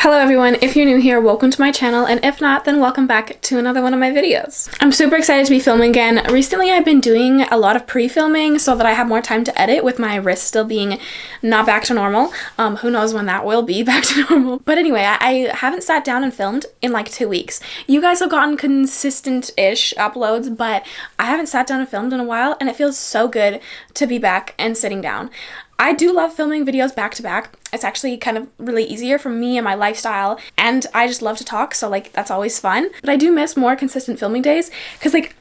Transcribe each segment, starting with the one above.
Hello everyone, if you're new here, welcome to my channel, and if not, then welcome back to another one of my videos. I'm super excited to be filming again. Recently I've been doing a lot of pre-filming so that I have more time to edit with my wrist still being not back to normal. Who knows when that will be back to normal. But anyway, I haven't sat down and filmed in like 2 weeks. You guys have gotten consistent-ish uploads, but I haven't sat down and filmed in a while, and it feels so good to be back and sitting down. I do love filming videos back to back. It's actually kind of really easier for me and my lifestyle, and I just love to talk, so like that's always fun. But I do miss more consistent filming days because like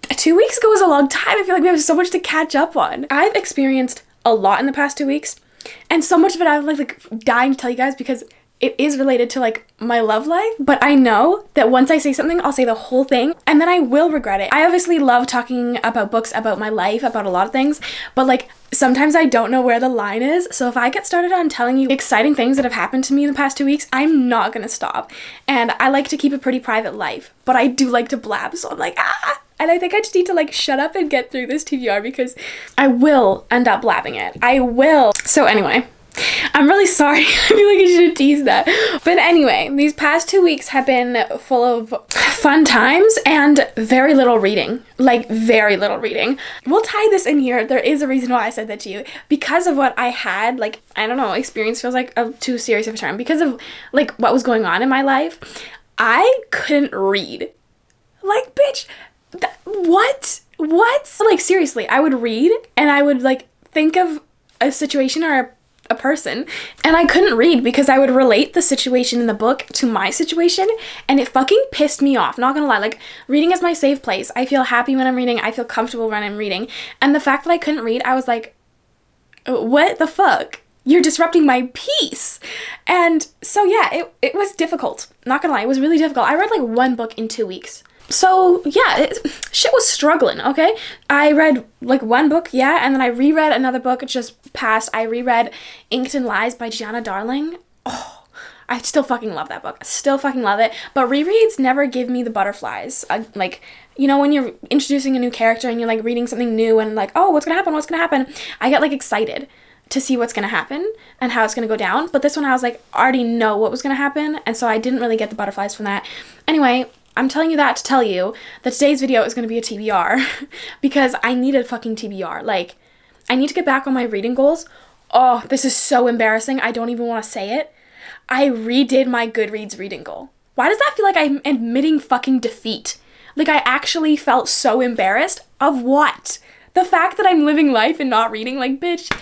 2 weeks ago was a long time. I feel like we have so much to catch up on. I've experienced a lot in the past 2 weeks, and so much of it I'm like dying to tell you guys because it is related to like my love life, but I know that once I say something, I'll say the whole thing and then I will regret it. I obviously love talking about books, about my life, about a lot of things, but like sometimes I don't know where the line is. So if I get started on telling you exciting things that have happened to me in the past 2 weeks, I'm not gonna stop. And I like to keep a pretty private life, but I do like to blab. So I'm like, and I think I just need to like shut up and get through this TBR because I will end up blabbing it. I will. So anyway, I'm really sorry. I feel like I should have teased that. But anyway, these past 2 weeks have been full of fun times and very little reading. Like, very little reading. We'll tie this in here. There is a reason why I said that to you. Because of what I had, like, I don't know, experience feels like too serious of a term. Because of, like, what was going on in my life, I couldn't read. Like, bitch, what? What? Like, seriously, I would read and I would, like, think of a situation or a person, and I couldn't read because I would relate the situation in the book to my situation, and it fucking pissed me off, not gonna lie. Like, reading is my safe place. I feel happy when I'm reading, I feel comfortable when I'm reading, and the fact that I couldn't read, I was like, what the fuck? You're disrupting my peace. And so yeah, it was difficult, not gonna lie, it was really difficult. I read like one book in 2 weeks. So yeah, shit was struggling, okay? I read like one book, yeah, and then I reread another book just passed. I reread Inked in Lies by Gianna Darling. Oh, I still fucking love that book. I still fucking love it. But rereads never give me the butterflies. Like, you know, when you're introducing a new character and you're like reading something new and like, oh, what's gonna happen? What's gonna happen? I get like excited to see what's gonna happen and how it's gonna go down. But this one I was like, already know what was gonna happen, and so I didn't really get the butterflies from that. Anyway, I'm telling you that to tell you that today's video is going to be a TBR because I need a fucking TBR. Like, I need to get back on my reading goals. Oh, this is so embarrassing. I don't even want to say it. I redid my Goodreads reading goal. Why does that feel like I'm admitting fucking defeat? Like, I actually felt so embarrassed of what? The fact that I'm living life and not reading, like, bitch.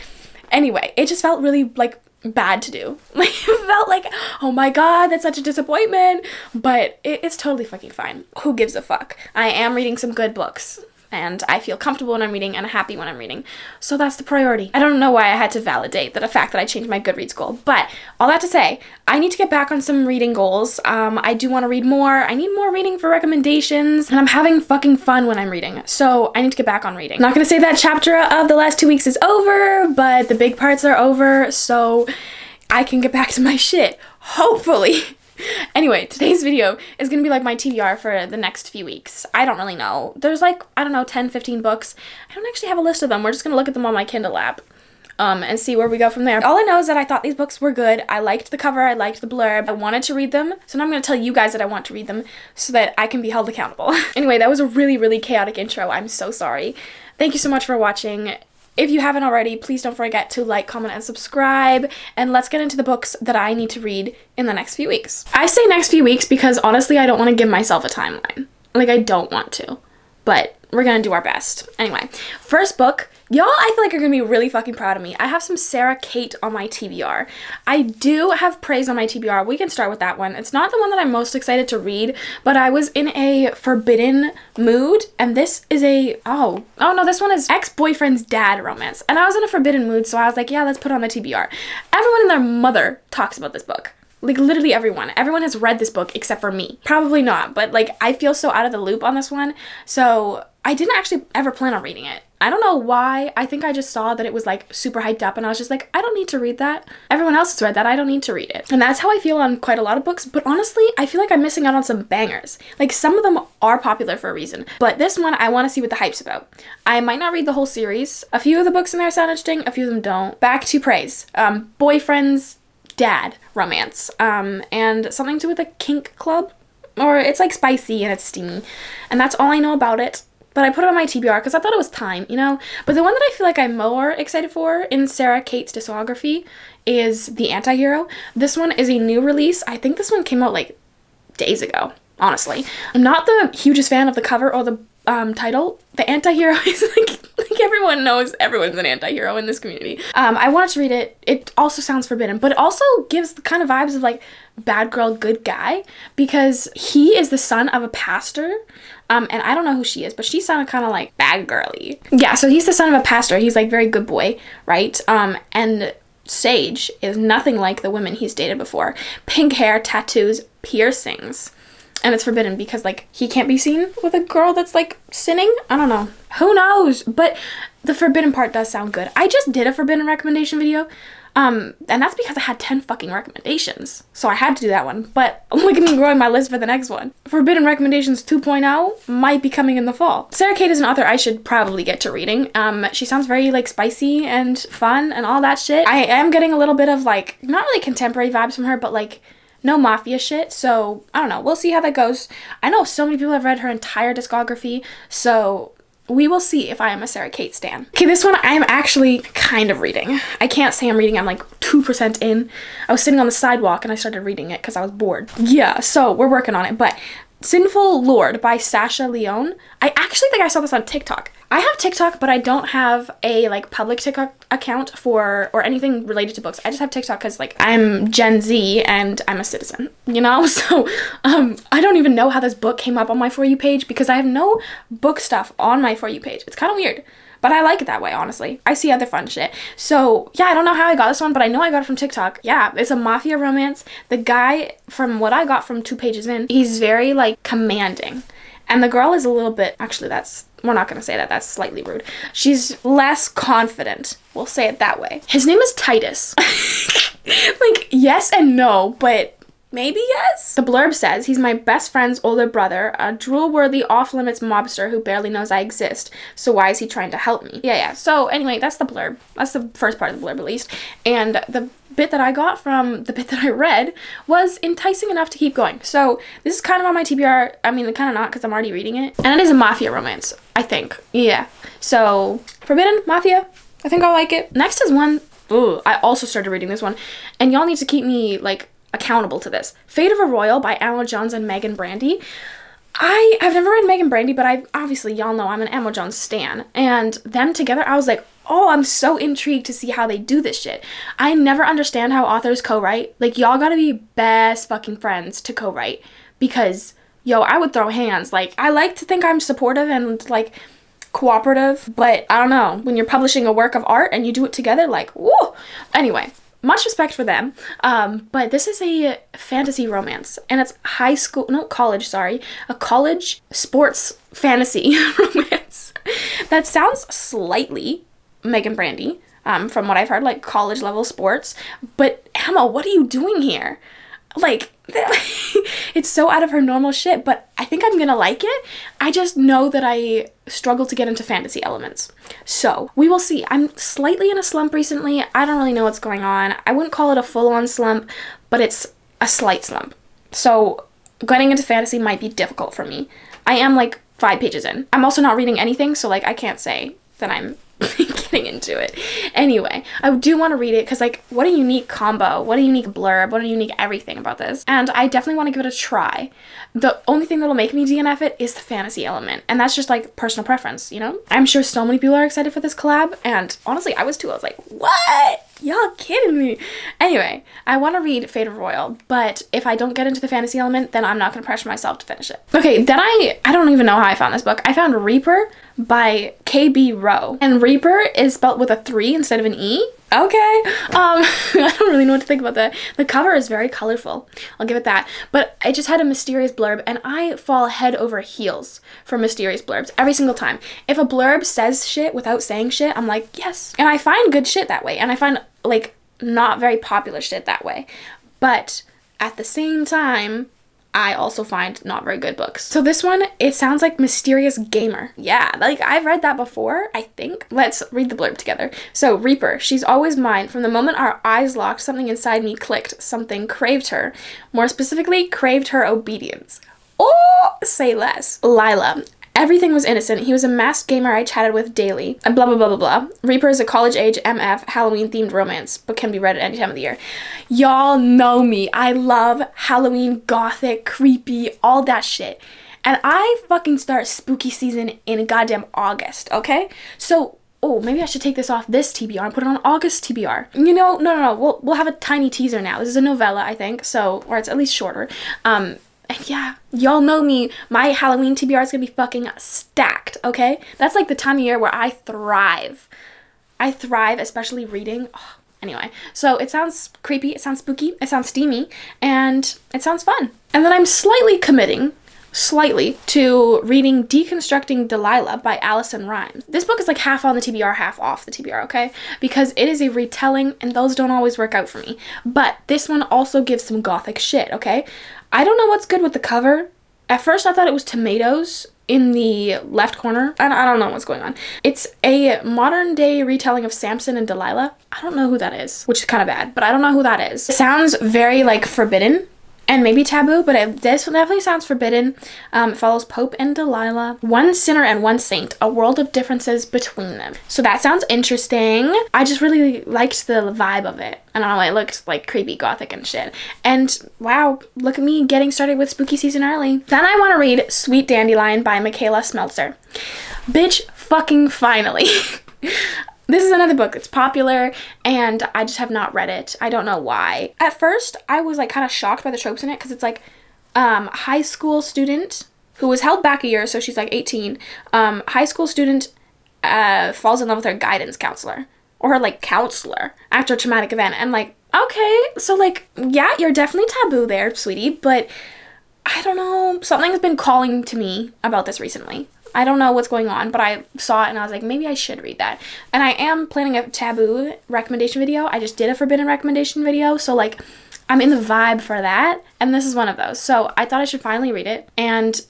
Anyway, it just felt really, like, bad to do. Like, it felt like, oh my god, that's such a disappointment, but it's totally fucking fine. Who gives a fuck? I am reading some good books, and I feel comfortable when I'm reading and happy when I'm reading, so that's the priority. I don't know why I had to validate the fact that I changed my Goodreads goal, but all that to say, I need to get back on some reading goals. I do want to read more. I need more reading for recommendations, and I'm having fucking fun when I'm reading, so I need to get back on reading. I'm not gonna say that chapter of the last 2 weeks is over, but the big parts are over, so I can get back to my shit, hopefully. Anyway, today's video is gonna be like my TBR for the next few weeks. I don't really know. There's like, I don't know, 10, 15 books. I don't actually have a list of them. We're just gonna look at them on my Kindle app. And see where we go from there. All I know is that I thought these books were good. I liked the cover, I liked the blurb, I wanted to read them, so now I'm gonna tell you guys that I want to read them so that I can be held accountable. Anyway, that was a really, really chaotic intro. I'm so sorry. Thank you so much for watching. If you haven't already, please don't forget to like, comment, and subscribe, and let's get into the books that I need to read in the next few weeks. I say next few weeks because honestly, I don't want to give myself a timeline. Like, I don't want to, but we're gonna do our best. Anyway, first book, y'all, I feel like you're gonna be really fucking proud of me. I have some Sarah Kate on my TBR. I do have praise on my TBR. We can start with that one. It's not the one that I'm most excited to read, but I was in a forbidden mood, and this is a, oh no, this one is ex-boyfriend's dad romance, and I was in a forbidden mood, so I was like, yeah, let's put it on the TBR. Everyone and their mother talks about this book. Like, literally everyone. Everyone has read this book except for me. Probably not, but like, I feel so out of the loop on this one, so I didn't actually ever plan on reading it. I don't know why. I think I just saw that it was like super hyped up and I was just like, I don't need to read that. Everyone else has read that. I don't need to read it. And that's how I feel on quite a lot of books. But honestly, I feel like I'm missing out on some bangers. Like, some of them are popular for a reason. But this one, I want to see what the hype's about. I might not read the whole series. A few of the books in there sound interesting. A few of them don't. Back to praise. Boyfriend's dad romance, and something to do with a kink club, or it's like spicy and it's steamy, and that's all I know about it. But I put it on my TBR because I thought it was time, you know? But the one that I feel like I'm more excited for in Sarah Kate's discography is The AntiHero. This one is a new release. I think this one came out like days ago, honestly. I'm not the hugest fan of the cover or the title. The AntiHero is like everyone knows everyone's an anti-hero in this community. I wanted to read it. It also sounds forbidden, but it also gives the kind of vibes of like bad girl, good guy, because he is the son of a pastor. And I don't know who she is, but she sounded kind of like bad girly. Yeah, so he's the son of a pastor. He's like very good boy, right? And Sage is nothing like the women he's dated before. Pink hair, tattoos, piercings. And it's forbidden because, like, he can't be seen with a girl that's, like, sinning? I don't know. Who knows? But the forbidden part does sound good. I just did a forbidden recommendation video. And that's because I had 10 fucking recommendations. So I had to do that one. But look at me growing my list for the next one. Forbidden Recommendations 2.0 might be coming in the fall. Sarah Kate is an author I should probably get to reading. She sounds very, like, spicy and fun and all that shit. I am getting a little bit of, like, not really contemporary vibes from her, but, like, no Mafia shit, so I don't know. We'll see how that goes. I know so many people have read her entire discography, so we will see if I am a Sarah Kate stan. Okay, this one I am actually kind of reading. I can't say I'm reading, I'm like 2% in. I was sitting on the sidewalk and I started reading it because I was bored. Yeah, so we're working on it, but Sinful Lord by Sasha Leone. I actually think I saw this on TikTok. I have TikTok, but I don't have a like public TikTok account for or anything related to books. I just have TikTok because like I'm Gen Z and I'm a citizen, you know? So I don't even know how this book came up on my For You page because I have no book stuff on my For You page. It's kind of weird. But I like it that way, honestly. I see other fun shit. So, yeah, I don't know how I got this one, but I know I got it from TikTok. Yeah, it's a Mafia romance. The guy, from what I got from 2 pages in, he's very, like, commanding. And the girl is a little bit... Actually, we're not going to say that. That's slightly rude. She's less confident. We'll say it that way. His name is Titus. Like, yes and no, but... maybe yes? The blurb says, he's my best friend's older brother, a drool-worthy off-limits mobster who barely knows I exist, so why is he trying to help me? Yeah. So anyway, that's the blurb. That's the first part of the blurb, at least. And the bit that I got from the bit that I read was enticing enough to keep going. So this is kind of on my TBR. I mean, kind of not, because I'm already reading it. And it is a Mafia romance, I think. Yeah. So, forbidden, Mafia. I think I'll like it. Next is one, I also started reading this one, and y'all need to keep me, like, accountable to this. Fate of a Royal by Emma Jones and Megan Brandy. I've never read Megan Brandy, but obviously y'all know I'm an Emma Jones stan, and them together I was like, oh, I'm so intrigued to see how they do this shit. I never understand how authors co-write. Like, y'all gotta be best fucking friends to co-write, because yo, I would throw hands. Like, I like to think I'm supportive and like cooperative, but I don't know, when you're publishing a work of art and you do it together, like, whoa. Anyway, much respect for them, but this is a fantasy romance, and it's a college sports fantasy romance. That sounds slightly Megan Brandy, from what I've heard, like college level sports, but Emma, what are you doing here? Like, it's so out of her normal shit, but I think I'm gonna like it. I just know that I struggle to get into fantasy elements. So, we will see. I'm slightly in a slump recently. I don't really know what's going on. I wouldn't call it a full-on slump, but it's a slight slump. So, getting into fantasy might be difficult for me. I am, like, 5 pages in. I'm also not reading anything, so, like, I can't say that I'm getting into it. Anyway, I do want to read it because, like, what a unique combo, what a unique blurb, what a unique everything about this. And I definitely want to give it a try. The only thing that'll make me DNF it is the fantasy element, and that's just, like, personal preference, you know? I'm sure so many people are excited for this collab, and honestly, I was too. I was like, what? Y'all kidding me? Anyway, I want to read Fate of Royal, but if I don't get into the fantasy element, then I'm not going to pressure myself to finish it. Okay, then I don't even know how I found this book. I found Reaper by K.B. Rowe, and Reaper is spelled with a 3 instead of an E. Okay, I don't really know what to think about that. The cover is very colorful, I'll give it that, but I just had a mysterious blurb, and I fall head over heels for mysterious blurbs every single time. If a blurb says shit without saying shit, I'm like, yes. And I find good shit that way, and I find, like, not very popular shit that way. But at the same time, I also find not very good books. So this one, it sounds like Mysterious Gamer. Yeah, like I've read that before, I think. Let's read the blurb together. So, Reaper, she's always mine. From the moment our eyes locked, something inside me clicked. Something craved her. More specifically, craved her obedience. Oh, say less. Lila. Everything was innocent. He was a masked gamer I chatted with daily. Blah, blah, blah, blah, blah. Reaper is a college-age MF Halloween-themed romance, but can be read at any time of the year. Y'all know me. I love Halloween, gothic, creepy, all that shit. And I fucking start spooky season in goddamn August, okay? So, oh, maybe I should take this off this TBR and put it on August TBR. You know, no. We'll have a tiny teaser now. This is a novella, I think, so, or it's at least shorter. And yeah, y'all know me. My Halloween TBR is gonna be fucking stacked, okay? That's like the time of year where I thrive. I thrive, especially reading. Oh, anyway, so it sounds creepy, it sounds spooky, it sounds steamy, and it sounds fun. And then I'm committing to reading Deconstructing Delilah by Allison Rimes. This book is like half on the TBR, half off the TBR, okay? Because it is a retelling, and those don't always work out for me. But this one also gives some gothic shit, okay? I don't know what's good with the cover. At first I thought it was tomatoes in the left corner. I don't know what's going on. It's a modern day retelling of Samson and Delilah. I don't know who that is, which is kind of bad, but I don't know who that is. It sounds very like forbidden and maybe taboo, but this definitely sounds forbidden. It follows Pope and Delilah, one sinner and one saint, a world of differences between them. So that sounds interesting. I just really liked the vibe of it. I don't know, it looked like creepy gothic and shit. And wow, look at me getting started with spooky season early. Then I want to read Sweet Dandelion by Michaela Smeltzer. Bitch, fucking finally. This is another book that's popular, and I just have not read it. I don't know why. At first, I was like kind of shocked by the tropes in it, because it's like high school student who was held back a year, so she's like 18. High school student falls in love with her guidance counselor, or her like counselor, after a traumatic event. And like, okay, so like, yeah, you're definitely taboo there, sweetie, but I don't know. Something's been calling to me about this recently. I don't know what's going on, but I saw it and I was like, maybe I should read that. And I am planning a taboo recommendation video. I just did a forbidden recommendation video, so like I'm in the vibe for that, and this is one of those. So I thought I should finally read it, and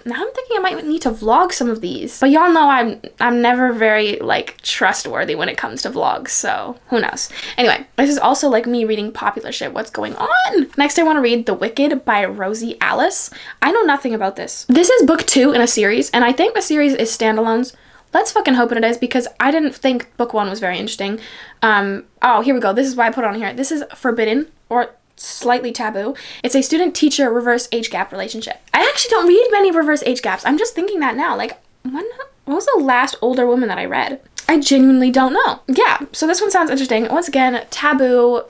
now I'm thinking I might need to vlog some of these. But y'all know I'm never very like trustworthy when it comes to vlogs, so who knows. Anyway, this is also like me reading popular shit. What's going on? Next, I want to read The Wicked by Rosie Alice. I know nothing about this. This is book 2 in a series, and I think the series is standalones. Let's fucking hope it is, because I didn't think book 1 was very interesting. Oh, here we go. This is why I put it on here. This is forbidden, or slightly taboo. It's a student-teacher reverse age gap relationship. I actually don't read many reverse age gaps. I'm just thinking that now. Like, what was the last older woman that I read? I genuinely don't know. Yeah, so this one sounds interesting. Once again, taboo,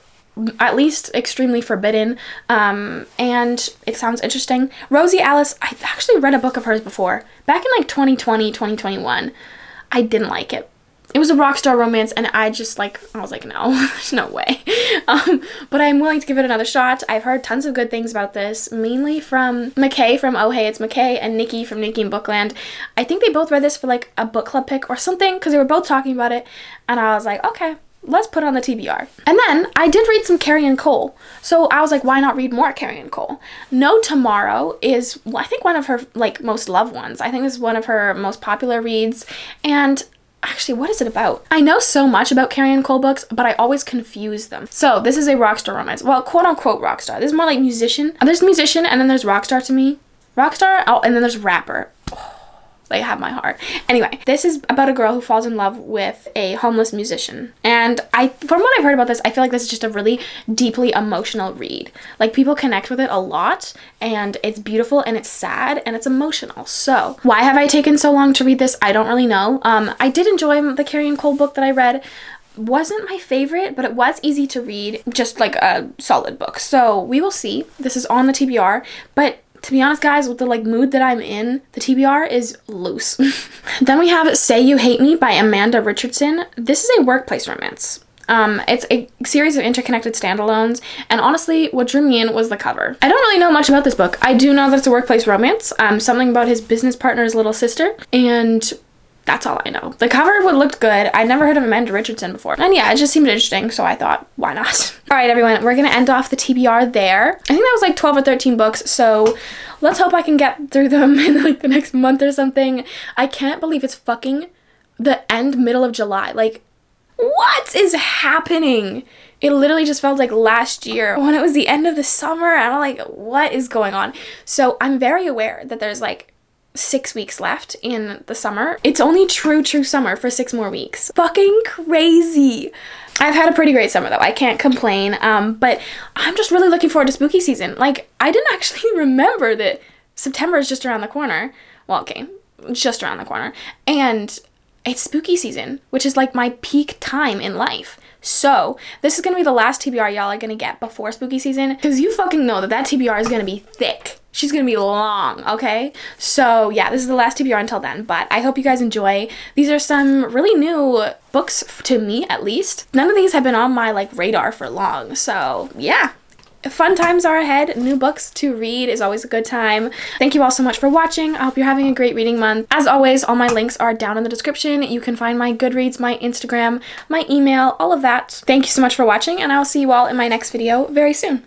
at least extremely forbidden, and it sounds interesting. Rosie Alice, I've actually read a book of hers before. Back in like 2020, 2021. I didn't like it. It was a rock star romance, and I was like, no, there's no way. But I'm willing to give it another shot. I've heard tons of good things about this, mainly from McKay from Oh Hey It's McKay, and Nikki from Nikki in Bookland. I think they both read this for like a book club pick or something, because they were both talking about it, and I was like, okay, let's put it on the TBR. And then I did read some Carrie Ann Cole, so I was like, why not read more Carrie Ann Cole? No Tomorrow is, I think, one of her like most loved ones. I think this is one of her most popular reads, and actually, what is it about? I know so much about Carrie Ann Cole books, but I always confuse them. So this is a rock star romance. Well, quote unquote rock star. This is more like musician. There's musician, and then there's rock star to me. Rock star, oh, and then there's rapper. Oh, they have my heart. Anyway, this is about a girl who falls in love with a homeless musician. And from what I've heard about this, I feel like this is just a really deeply emotional read. Like, people connect with it a lot, and it's beautiful, and it's sad, and it's emotional. So why have I taken so long to read this? I don't really know. I did enjoy the Carrie Ann Cole book that I read. Wasn't my favorite, but it was easy to read, just like a solid book. So we will see. This is on the TBR, but to be honest, guys, with the like mood that I'm in, the TBR is loose. Then we have Say You Hate Me by Amanda Richardson. This is a workplace romance. It's a series of interconnected standalones, and honestly, what drew me in was the cover. I don't really know much about this book. I do know that it's a workplace romance, something about his business partner's little sister, and That's all I know. The cover would looked good. I'd never heard of Amanda Richardson before. And yeah, it just seemed interesting, so I thought, why not? All right, everyone, we're gonna end off the TBR there. I think that was like 12 or 13 books, so let's hope I can get through them in like the next month or something. I can't believe it's fucking the middle of July. Like, what is happening? It literally just felt like last year when it was the end of the summer. I'm like, what is going on? So I'm very aware that there's like 6 weeks left in the summer. It's only true summer for 6 more weeks. Fucking crazy. I've had a pretty great summer though. I can't complain. But I'm just really looking forward to spooky season. Like, I didn't actually remember that September is just around the corner. Well, okay, just around the corner. And it's spooky season, which is like my peak time in life. So this is gonna be the last TBR y'all are gonna get before spooky season, because you fucking know that TBR is gonna be thick. She's gonna be long, okay? So yeah, this is the last TBR until then, but I hope you guys enjoy. These are some really new books to me, at least. None of these have been on my like radar for long, so yeah. Fun times are ahead. New books to read is always a good time. Thank you all so much for watching. I hope you're having a great reading month. As always, all my links are down in the description. You can find my Goodreads, my Instagram, my email, all of that. Thank you so much for watching, and I'll see you all in my next video very soon.